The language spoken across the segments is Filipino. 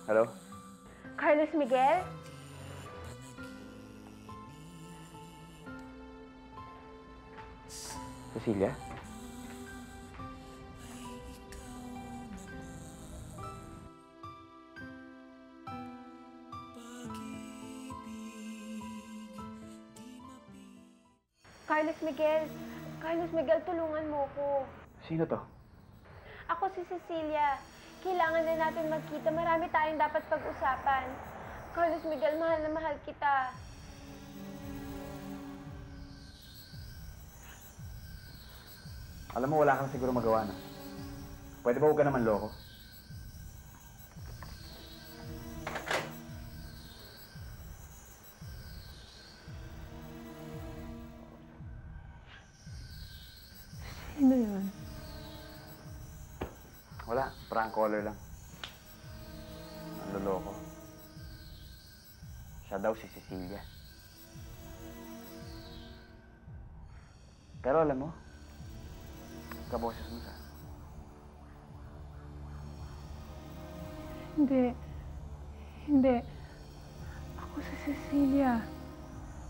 Hello? Carlos Miguel? Cecilia? Carlos Miguel? Carlos Miguel, tulungan mo ko. Sino to? Ako si Cecilia. Kailangan na natin magkita. Marami tayong dapat pag-usapan. Carlos Miguel, mahal na mahal kita. Alam mo, wala kang siguro magawa na. Pwede ba huwag ka naman loko? Sino yun? Wala, prank caller lang. Ang loloko. Siya daw si Cecilia. Pero alam mo, kaboses mo siya. Hindi. Hindi. Ako si Cecilia.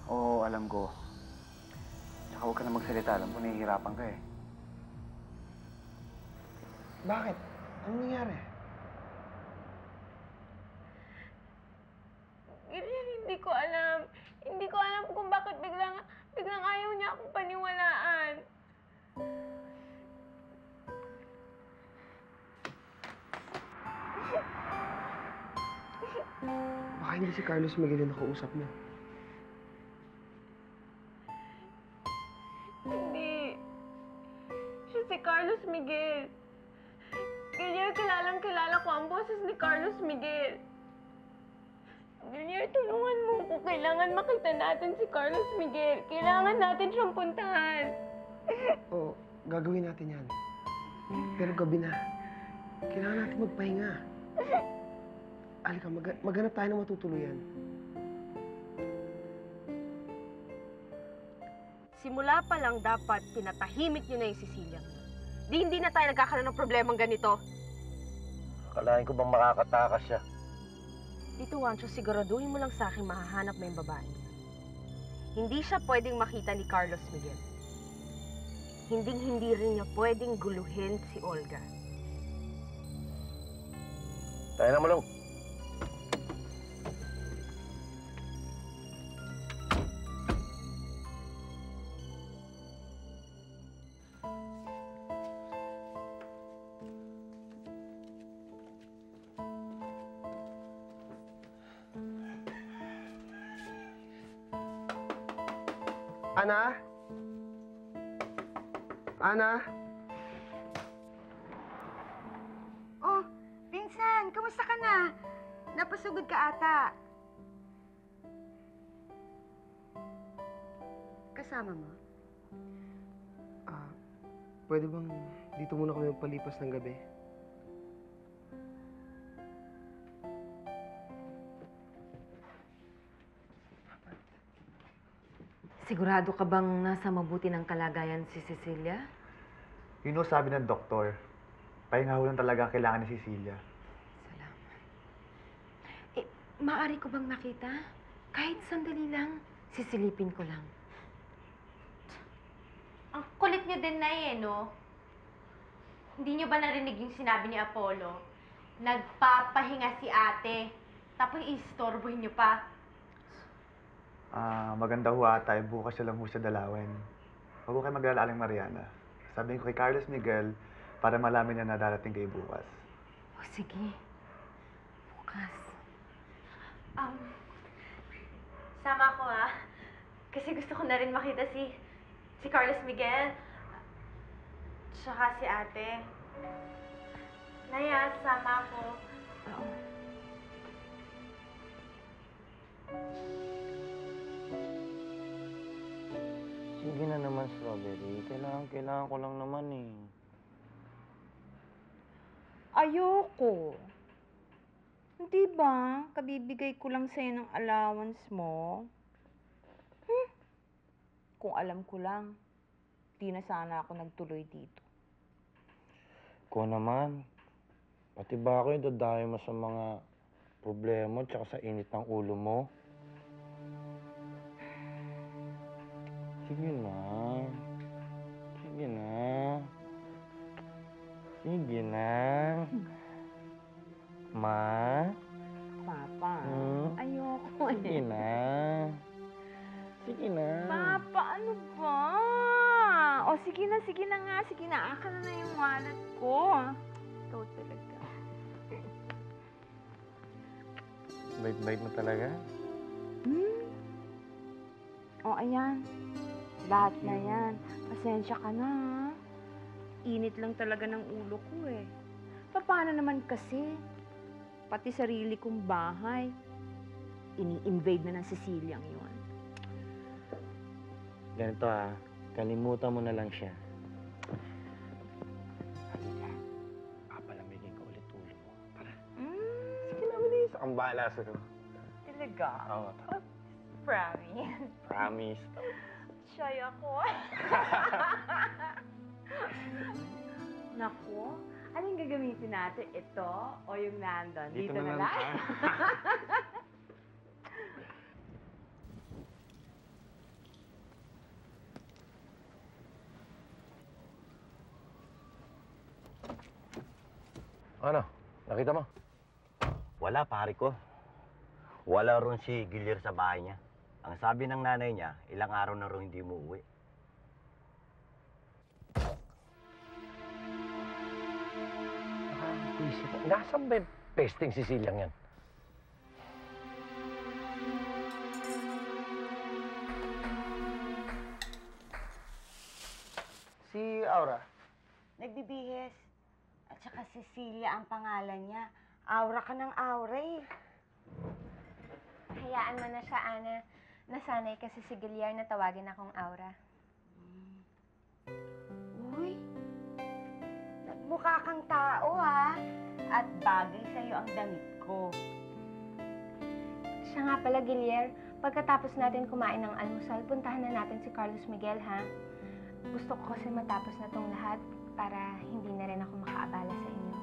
Oo, alam ko. Tsaka huwag ka na magsalita. Alam ko, nahihirapan ka eh. Bakit? Anong nangyari? Hindi ko alam. Hindi ko alam kung bakit biglang ayaw niya akong paniwalaan. Baka hindi si Carlos Miguel yung nakausap mo. Hindi. Siya si Carlos Miguel. Ganyan, kilala ko ang boses ni Carlos Miguel. Ganyan, tulungan mo ko. Kailangan makita natin si Carlos Miguel. Kailangan natin siyang puntahan. Oo, gagawin natin yan. Pero gabi na. Kailangan natin magpahinga. Halika, maghanap tayo ng matutuluyan. Simula pa lang dapat pinatahimik niyo na yung Cecilia. Hindi na tayo nagkakaroon ng problemang ganito. Akalain ko bang makakatakas siya? Tito Juancho, siguraduhin mo lang sa akin mahahanap mo yung babae niya. Hindi siya pwedeng makita ni Carlos Miguel. Hindi rin niya pwedeng guluhin si Olga. Tayo na malong. Ana? Ana? Oh, Pinsan, kamusta ka na? Napasugod ka ata. Kasama mo? Pwede bang dito muna kami magpalipas ng gabi? Sigurado ka bang nasa mabuti ng kalagayan si Cecilia? Yun ang sabi ng doktor. Pahinga ho lang talaga ang kailangan ni Cecilia. Salamat. Maaari ko bang makita? Kahit sandali lang, sisilipin ko lang. Ang kulit niyo din na no? Hindi niyo ba narinig yung sinabi ni Apollo? Nagpapahinga si ate, tapos istorbohin niyo pa. Maganda ho ata, bukas siya lang ho sa Dalawan. Huwag ho kayo mag-alala, Aling Mariana. Sabihin ko kay Carlos Miguel para malaman niya na darating kayo bukas. O sige, bukas. Sama ko kasi gusto ko na rin makita si Carlos Miguel. Tsaka si ate. Naya, sama ako. Oo. Sige na naman, Strawberry. Kailangan ko lang naman eh. Ayoko. Di ba? Kabibigay ko lang sa'yo ng allowance mo. Kung alam ko lang, di na sana ako nagtuloy dito. Ko naman. Pati ba ako yung dadayo mo sa mga problema tsaka sa init ng ulo mo? Sige na. Sige na. Sige na. Ma? Papa, Hmm? ayoko Sige na. Sige na. Papa, ano ba? O, sige na nga. Sige na, akin na yung wallet ko. Ikaw talaga. Bait-bait mo talaga. O, ayan. Lahat na yan. Pasensya ka na, ha? Init lang talaga ng ulo ko, eh. Paano naman kasi? Pati sarili kong bahay. Ini-invade na ng Ceciliang yun. Ganito kalimutan mo na lang siya. Halika, papalamigin ko ulit ulo mo. Tara. Sige na, bilis. Ang bahala sa'yo. Talaga? Oo. Promise. Promise. Shy ako. Naku, anong gagamitin natin? Ito o yung nandun? Dito na lang? Ano? Nakita mo? Wala, pare ko. Wala ron si Gilir sa bahay niya. Ang sabi ng nanay niya, ilang araw na ron hindi umuwi. Nakakapwisip. Nasaan ba yung pesting Siciliang yan? Si Aura. Nagbibihis. At saka Cecilia ang pangalan niya. Aura ka ng aura eh. Hayaan mo na siya, Ana. Nasanay kasi si Gilyar na tawagin akong Aura. Uy, nagmukha kang tao ha. At bagay sa'yo ang damit ko. Siya nga pala, Gilyar. Pagkatapos natin kumain ng almusal, puntahan na natin si Carlos Miguel, ha? Gusto ko kasi matapos na tong lahat para hindi na rin ako makaabala sa inyo.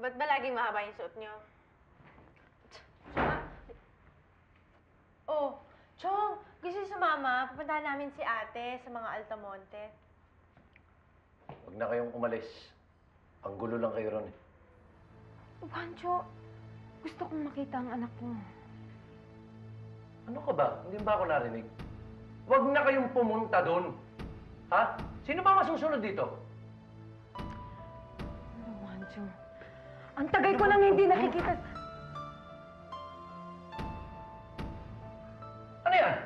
Ba't ba laging mahaba yung suot niyo? Oh, Chong, gusto niyo sumama? Pupuntahan namin si ate sa mga Altamonte. Huwag na kayong umalis. Ang gulo lang kayo ron eh. Juancho, gusto kong makita ang anak ko. Ano ka ba? Hindi ba ako narinig? Huwag na kayong pumunta doon. Ha? Sino ba masusunod dito? Juancho, ang tagal ko nang hindi nakikita. Ano yan?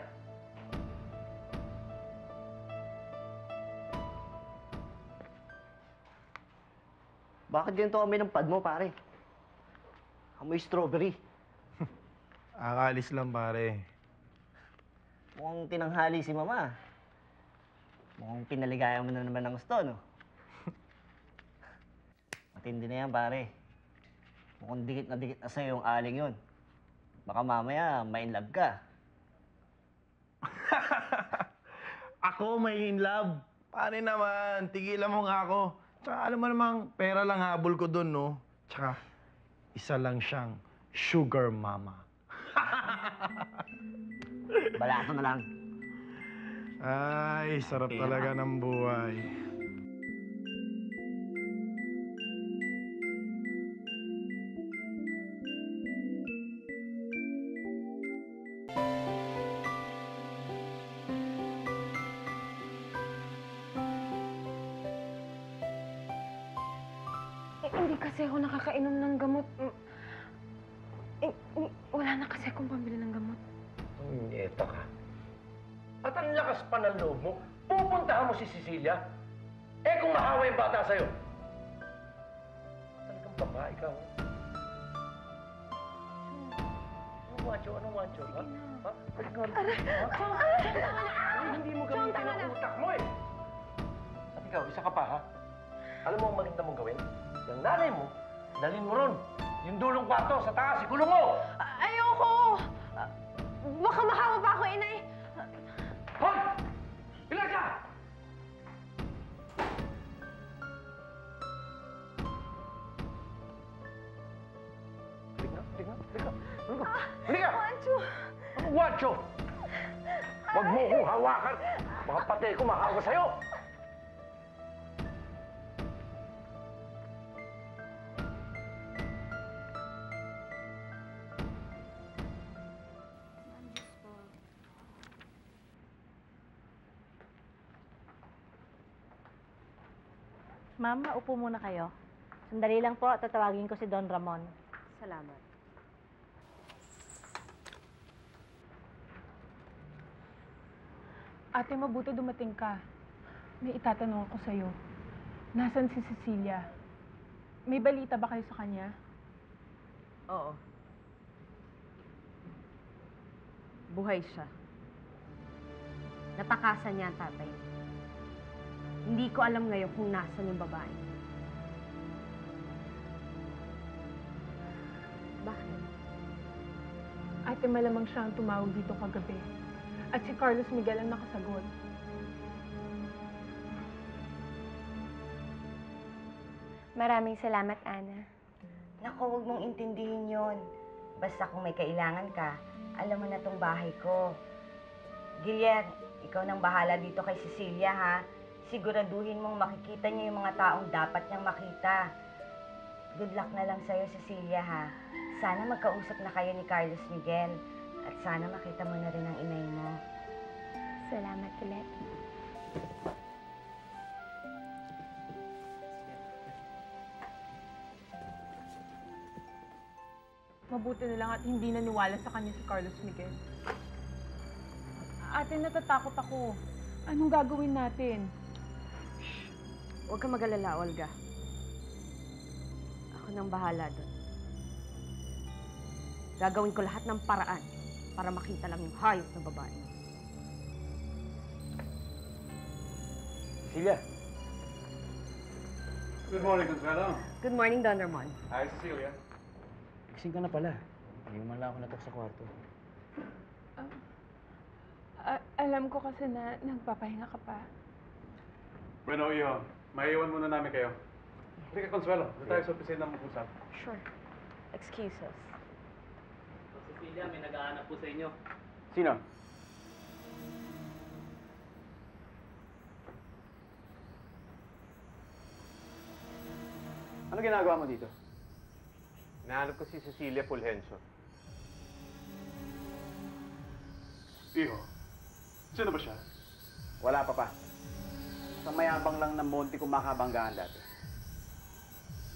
Bakit ganito kami ng pad mo, pare? Amoy strawberry. Akalis lang, pare. Mukhang tinanghali si mama. Mukhang pinaligaya mo na naman ng gusto, no? Matindi na yan, pare. Mukhang dikit na sa'yo yung aling yun. Baka mamaya, may in love ka. Ako may in love. Pare naman, tigilan mo nga ako. Tsaka alam mo namang pera lang habol ko dun, no? Tsaka isa lang siyang sugar mama. Balato na lang. Ay, sarap Okay talaga naman. ng buhay. Hindi kasi ako nakakainom ng gamot. Wala na kasi akong pambili ng gamot. Eto ka. At ang lakas pa ng loob mo, pupuntahan mo si Cecilia. Eh kung mahawa yung bata sa'yo. Talagang babae ka, oh. Anong wancho? Anong wancho? Ha? Ha? Ha? Hindi mo gamitin ang utak mo eh. At ikaw, isa ka pa, ha? Alam mo ang maganda mong gawin? Yung nanay mo, dalhin mo ron. Yung dulong kwarto sa taas, ikulong mo! Ayoko! Baka mahawa pa ako, inay. Hoy! Ilaga! Halika! Wancho! Anong Wancho? Huwag mo kong hawakan! Baka patay ko makawa sa'yo! Ma'am, upo muna kayo. Sandali lang po, tatawagin ko si Don Ramon. Salamat. Ate, mabuti dumating ka. May itatanong ako sa'yo. Nasaan si Cecilia? May balita ba kayo sa kanya? Oo. Buhay siya. Natakasan niya ang tatay niya. Hindi ko alam ngayon kung nasan yung babae. Bakit? Ate, malamang siya ang tumawag dito kagabi. At si Carlos Miguel ang nakasagot. Maraming salamat, Ana. Naku, huwag mong intindihin yon. Basta kung may kailangan ka, alam mo na tong bahay ko. Gilian, ikaw nang bahala dito kay Cecilia, ha? Siguraduhin mong makikita niya yung mga taong dapat niyang makita. Good luck na lang sa'yo, Cecilia, ha? Sana magkausap na kayo ni Carlos Miguel. At sana makita mo na rin ang inay mo. Salamat ulit. Mabuti na lang at hindi naniwala sa kanya si Carlos Miguel. Ate, natatakot ako. Anong gagawin natin? Huwag kang mag-alala, Olga. Ako nang bahala doon. Gagawin ko lahat ng paraan para makita lang yung hayop na babae. Cecilia! Good morning, Consuelo. Good morning, Don Ramon. Hi, Cecilia. Gising ka na pala. Hindi mo man lang ako natok sa kwarto. Alam ko kasi na nagpapahinga ka pa. Bueno, iho. Maiiwan muna namin kayo. Halika, Consuelo. Doon tayo sa opisina mag-usap. Sure. Excuse us. Cecilia, may nag-aanap po sa inyo. Sino? Ano ginagawa mo dito? Nahanap ko si Cecilia Fulgencio. Iho, sino ba siya? Wala pa pa. Sa mayabang lang ng monte kung makabanggaan dati.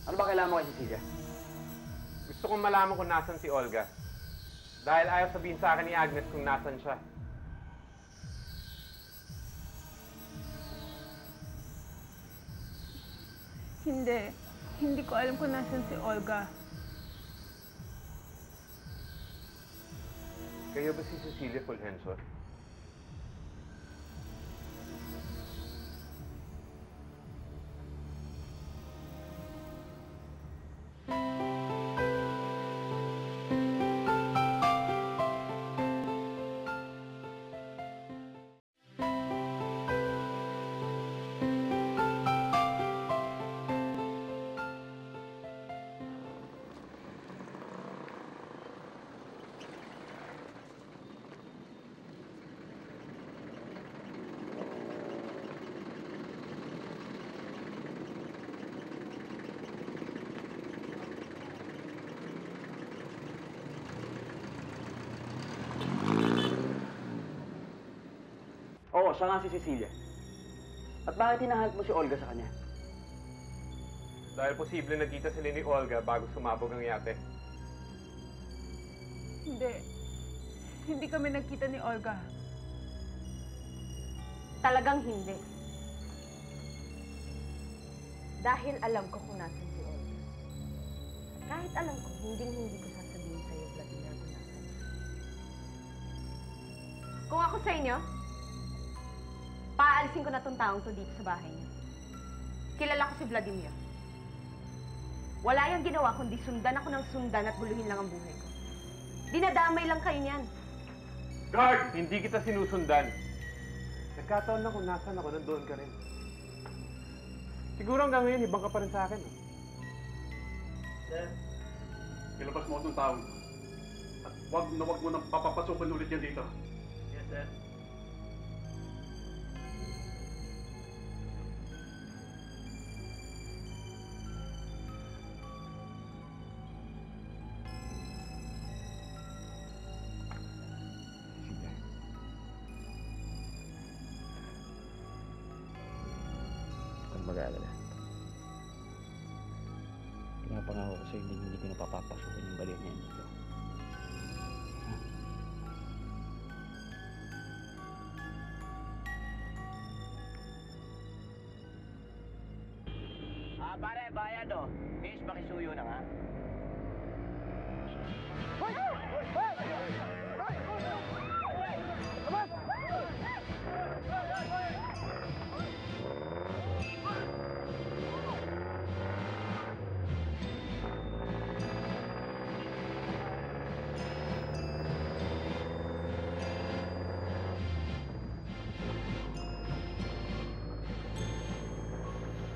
Ano ba kailangan mo kay Cecilia? Gusto kong malaman kung nasan si Olga. Dahil ayaw sabihin sa akin ni Agnes kung nasan siya. Hindi ko alam kung nasan si Olga. Kayo ba si Cecilia Fulgencio? Oo, siya nga si Cecilia. At bakit hinahanap mo si Olga sa kanya? Dahil posible nagkita sila ni Olga bago sumabog ang yate. Hindi kami nagkita ni Olga. Talagang hindi. Dahil alam ko kung nasan si Olga. Kahit alam ko, hindi ko sasabihin sa'yo, Vladimir, kung nasan siya. Kung ako sa inyo, paalisin ko na tong taong to dito sa bahay niyo. Kilala ko si Vladimir. Wala yung ginawa kundi sundan ako ng sundan at buluhin lang ang buhay ko. Dinadamay lang kayo niyan. Guard! Hindi kita sinusundan. Nagkataon lang kung nasan ako, nandoon ka rin. Siguro hanggang ngayon, ibang ka pa rin sa akin. Sir, ilabas mo itong taong. At wag mo nang papapasukan ulit yan dito. Yes, sir. Huwag mag-aalala. Pinapangako ko sa'yo, hindi ko napapapasukin yung baliw niya dito. Pare, bayad oh. Miss, makisuyo na nga.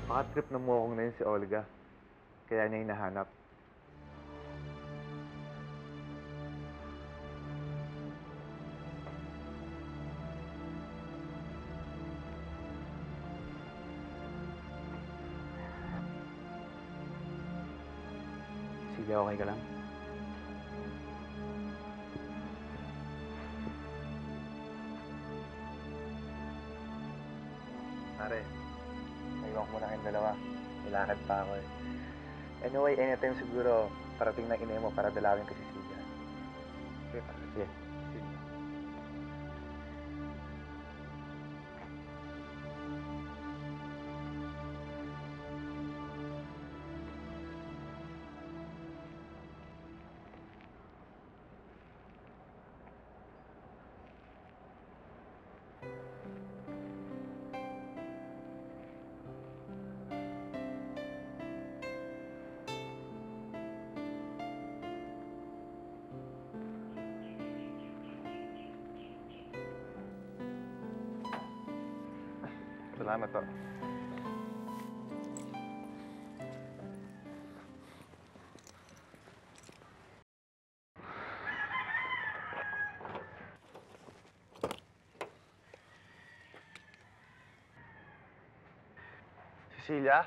Baka trip na mo akong na yun si Olga. Kaya niya hinahanap. Sige, okay ka lang? Pare, naiwan ko muna kayong dalawa. Nilakad pa ako eh. Anyway, anytime siguro parating na ina mo para dalawin ko si Silvia. Okay, pare. Sige. Sige. Salamat po. Cecilia?